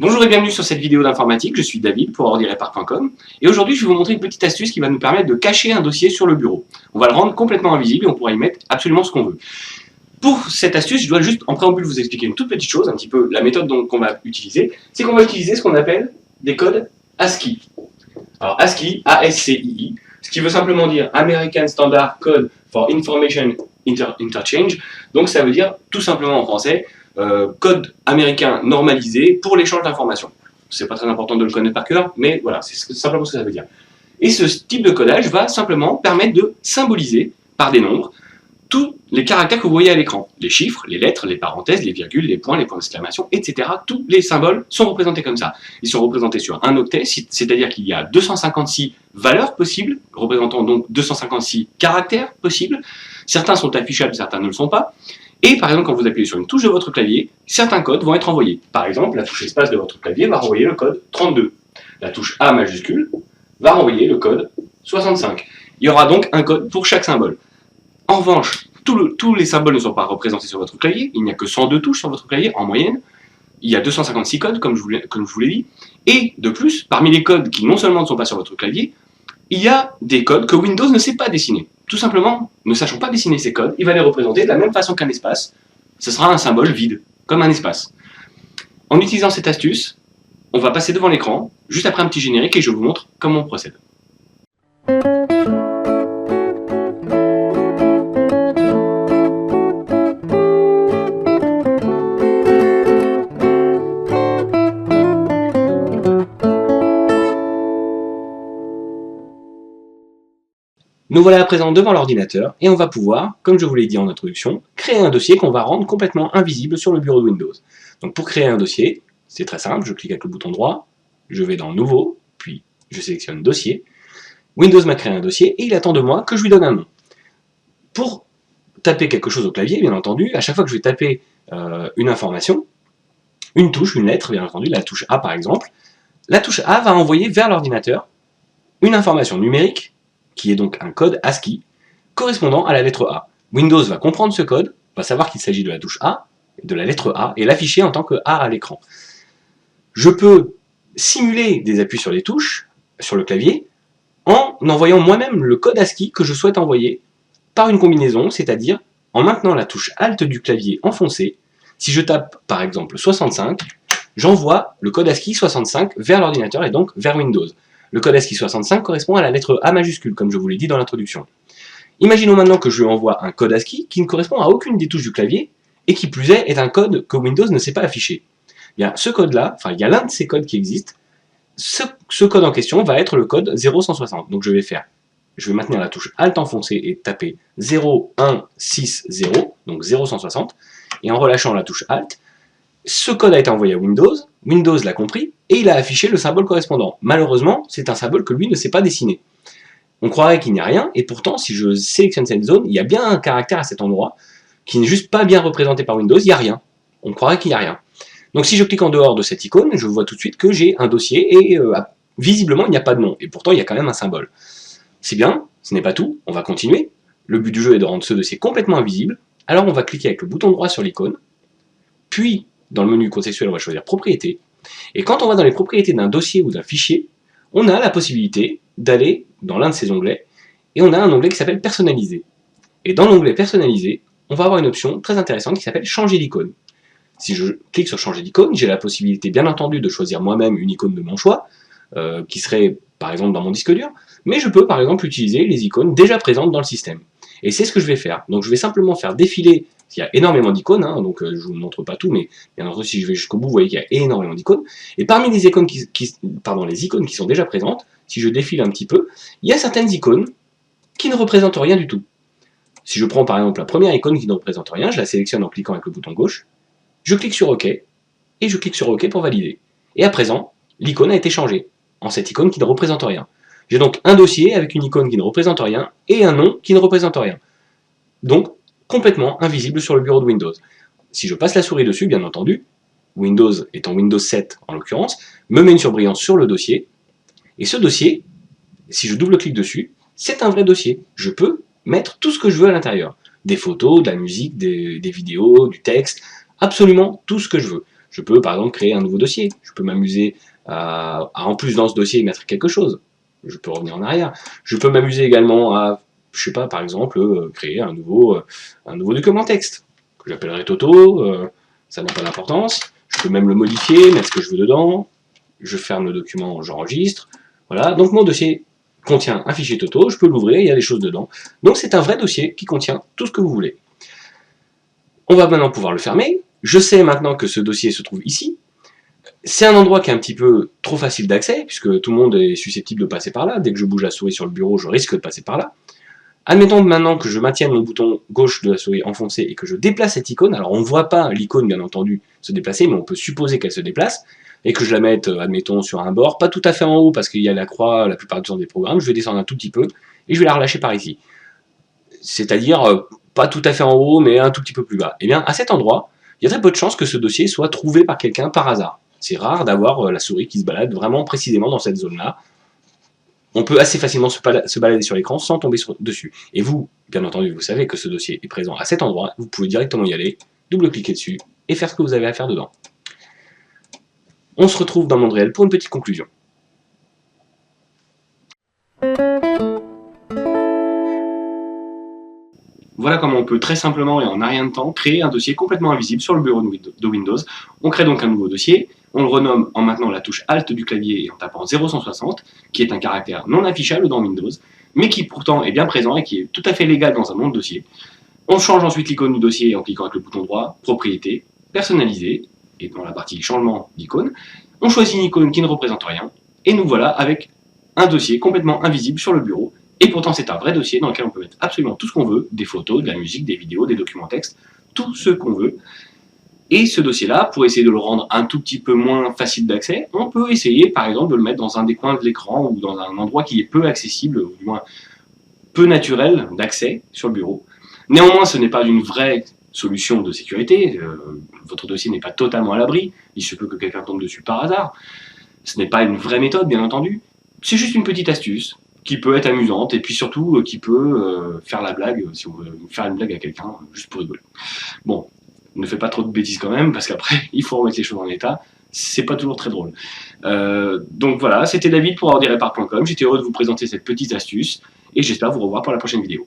Bonjour et bienvenue sur cette vidéo d'informatique, je suis David pour ordirepar.com et aujourd'hui je vais vous montrer une petite astuce qui va nous permettre de cacher un dossier sur le bureau. On va le rendre complètement invisible et on pourra y mettre absolument ce qu'on veut. Pour cette astuce, je dois juste en préambule vous expliquer une toute petite chose, un petit peu la méthode qu'on va utiliser, c'est qu'on va utiliser ce qu'on appelle des codes ASCII. Alors ASCII, A-S-C-I-I, ce qui veut simplement dire American Standard Code for Information Interchange, donc ça veut dire tout simplement en français code américain normalisé pour l'échange d'informations. C'est pas très important de le connaître par cœur, mais voilà, c'est simplement ce que ça veut dire. Et ce type de codage va simplement permettre de symboliser par des nombres tous les caractères que vous voyez à l'écran. Les chiffres, les lettres, les parenthèses, les virgules, les points d'exclamation, etc. Tous les symboles sont représentés comme ça. Ils sont représentés sur un octet, c'est-à-dire qu'il y a 256 valeurs possibles, représentant donc 256 caractères possibles. Certains sont affichables, certains ne le sont pas. Et par exemple, quand vous appuyez sur une touche de votre clavier, certains codes vont être envoyés. Par exemple, la touche espace de votre clavier va renvoyer le code 32. La touche A majuscule va renvoyer le code 65. Il y aura donc un code pour chaque symbole. En revanche, tous les symboles ne sont pas représentés sur votre clavier. Il n'y a que 102 touches sur votre clavier en moyenne. Il y a 256 codes, comme je vous l'ai dit. Et de plus, parmi les codes qui non seulement ne sont pas sur votre clavier, il y a des codes que Windows ne sait pas dessiner. Tout simplement, ne sachant pas dessiner ces codes, il va les représenter de la même façon qu'un espace. Ce sera un symbole vide, comme un espace. En utilisant cette astuce, on va passer devant l'écran, juste après un petit générique, et je vous montre comment on procède. Nous voilà à présent devant l'ordinateur et on va pouvoir, comme je vous l'ai dit en introduction, créer un dossier qu'on va rendre complètement invisible sur le bureau de Windows. Donc pour créer un dossier, c'est très simple, je clique avec le bouton droit, je vais dans Nouveau, puis je sélectionne Dossier. Windows m'a créé un dossier et il attend de moi que je lui donne un nom. Pour taper quelque chose au clavier, bien entendu, à chaque fois que je vais taper une information, une touche, une lettre, bien entendu, la touche A par exemple, la touche A va envoyer vers l'ordinateur une information numérique qui est donc un code ASCII, correspondant à la lettre A. Windows va comprendre ce code, va savoir qu'il s'agit de la touche A, de la lettre A, et l'afficher en tant que A à l'écran. Je peux simuler des appuis sur les touches, sur le clavier, en envoyant moi-même le code ASCII que je souhaite envoyer par une combinaison, c'est-à-dire en maintenant la touche Alt du clavier enfoncée. Si je tape par exemple 65, j'envoie le code ASCII 65 vers l'ordinateur et donc vers Windows. Le code ASCII 65 correspond à la lettre A majuscule, comme je vous l'ai dit dans l'introduction. Imaginons maintenant que je lui envoie un code ASCII qui ne correspond à aucune des touches du clavier, et qui plus est un code que Windows ne sait pas afficher. Bien, ce code-là, enfin il y a l'un de ces codes qui existent, ce code en question va être le code 0160. Donc je vais maintenir la touche Alt enfoncée et taper 0160, donc 0160, et en relâchant la touche Alt, ce code a été envoyé à Windows, Windows l'a compris, et il a affiché le symbole correspondant. Malheureusement, c'est un symbole que lui ne sait pas dessiner. On croirait qu'il n'y a rien, et pourtant, si je sélectionne cette zone, il y a bien un caractère à cet endroit, qui n'est juste pas bien représenté par Windows, il n'y a rien. On croirait qu'il n'y a rien. Donc si je clique en dehors de cette icône, je vois tout de suite que j'ai un dossier, et visiblement, il n'y a pas de nom, et pourtant, il y a quand même un symbole. C'est bien, ce n'est pas tout, on va continuer. Le but du jeu est de rendre ce dossier complètement invisible, alors on va cliquer avec le bouton droit sur l'icône, puis dans le menu contextuel, on va choisir Propriétés. Et quand on va dans les propriétés d'un dossier ou d'un fichier, on a la possibilité d'aller dans l'un de ces onglets, et on a un onglet qui s'appelle Personnaliser. Et dans l'onglet Personnaliser, on va avoir une option très intéressante qui s'appelle Changer d'icône. Si je clique sur Changer d'icône, j'ai la possibilité, bien entendu, de choisir moi-même une icône de mon choix, qui serait, par exemple, dans mon disque dur, mais je peux, par exemple, utiliser les icônes déjà présentes dans le système. Et c'est ce que je vais faire. Donc je vais simplement faire défiler. Il y a énormément d'icônes, hein, donc je ne vous montre pas tout, mais bien entendu, si je vais jusqu'au bout, vous voyez qu'il y a énormément d'icônes. Et parmi les icônes les icônes qui sont déjà présentes, si je défile un petit peu, il y a certaines icônes qui ne représentent rien du tout. Si je prends par exemple la première icône qui ne représente rien, je la sélectionne en cliquant avec le bouton gauche, je clique sur OK, et je clique sur OK pour valider. Et à présent, l'icône a été changée en cette icône qui ne représente rien. J'ai donc un dossier avec une icône qui ne représente rien et un nom qui ne représente rien. Donc, complètement invisible sur le bureau de Windows. Si je passe la souris dessus, bien entendu, Windows étant Windows 7 en l'occurrence, me met une surbrillance sur le dossier, et ce dossier, si je double-clique dessus, c'est un vrai dossier. Je peux mettre tout ce que je veux à l'intérieur. Des photos, de la musique, des vidéos, du texte, absolument tout ce que je veux. Je peux par exemple créer un nouveau dossier. Je peux m'amuser à en plus dans ce dossier mettre quelque chose. Je peux revenir en arrière. Je peux m'amuser également à, je sais pas, par exemple, créer un nouveau document texte que j'appellerai Toto. Ça n'a pas d'importance. Je peux même le modifier, mettre ce que je veux dedans. Je ferme le document, j'enregistre. Voilà, donc mon dossier contient un fichier Toto, je peux l'ouvrir, il y a des choses dedans. Donc c'est un vrai dossier qui contient tout ce que vous voulez. On va maintenant pouvoir le fermer. Je sais maintenant que ce dossier se trouve ici. C'est un endroit qui est un petit peu trop facile d'accès, puisque tout le monde est susceptible de passer par là. Dès que je bouge la souris sur le bureau, je risque de passer par là. Admettons maintenant que je maintienne mon bouton gauche de la souris enfoncé et que je déplace cette icône. Alors on ne voit pas l'icône bien entendu se déplacer, mais on peut supposer qu'elle se déplace. Et que je la mette, admettons, sur un bord, pas tout à fait en haut parce qu'il y a la croix la plupart du temps des programmes. Je vais descendre un tout petit peu et je vais la relâcher par ici. C'est-à-dire pas tout à fait en haut, mais un tout petit peu plus bas. Et bien à cet endroit, il y a très peu de chances que ce dossier soit trouvé par quelqu'un par hasard. C'est rare d'avoir la souris qui se balade vraiment précisément dans cette zone-là. On peut assez facilement se balader sur l'écran sans tomber dessus. Et vous, bien entendu, vous savez que ce dossier est présent à cet endroit, vous pouvez directement y aller, double-cliquer dessus et faire ce que vous avez à faire dedans. On se retrouve dans le monde réel pour une petite conclusion. Voilà comment on peut très simplement et en un rien de temps créer un dossier complètement invisible sur le bureau de Windows. On crée donc un nouveau dossier, on le renomme en maintenant la touche Alt du clavier et en tapant 0160, qui est un caractère non affichable dans Windows, mais qui pourtant est bien présent et qui est tout à fait légal dans un nom de dossier. On change ensuite l'icône du dossier en cliquant avec le bouton droit, Propriétés, Personnaliser, et dans la partie Changement d'icône, on choisit une icône qui ne représente rien, et nous voilà avec un dossier complètement invisible sur le bureau. Et pourtant, c'est un vrai dossier dans lequel on peut mettre absolument tout ce qu'on veut, des photos, de la musique, des vidéos, des documents textes, tout ce qu'on veut. Et ce dossier-là, pour essayer de le rendre un tout petit peu moins facile d'accès, on peut essayer, par exemple, de le mettre dans un des coins de l'écran ou dans un endroit qui est peu accessible, ou du moins peu naturel d'accès sur le bureau. Néanmoins, ce n'est pas une vraie solution de sécurité. Votre dossier n'est pas totalement à l'abri. Il se peut que quelqu'un tombe dessus par hasard. Ce n'est pas une vraie méthode, bien entendu. C'est juste une petite astuce qui peut être amusante et puis surtout qui peut faire la blague, si on veut faire une blague à quelqu'un, juste pour rigoler. Bon, ne faites pas trop de bêtises quand même, parce qu'après, il faut remettre les choses en état. C'est pas toujours très drôle. Donc voilà, c'était David pour ordirepart.com. J'étais heureux de vous présenter cette petite astuce et j'espère vous revoir pour la prochaine vidéo.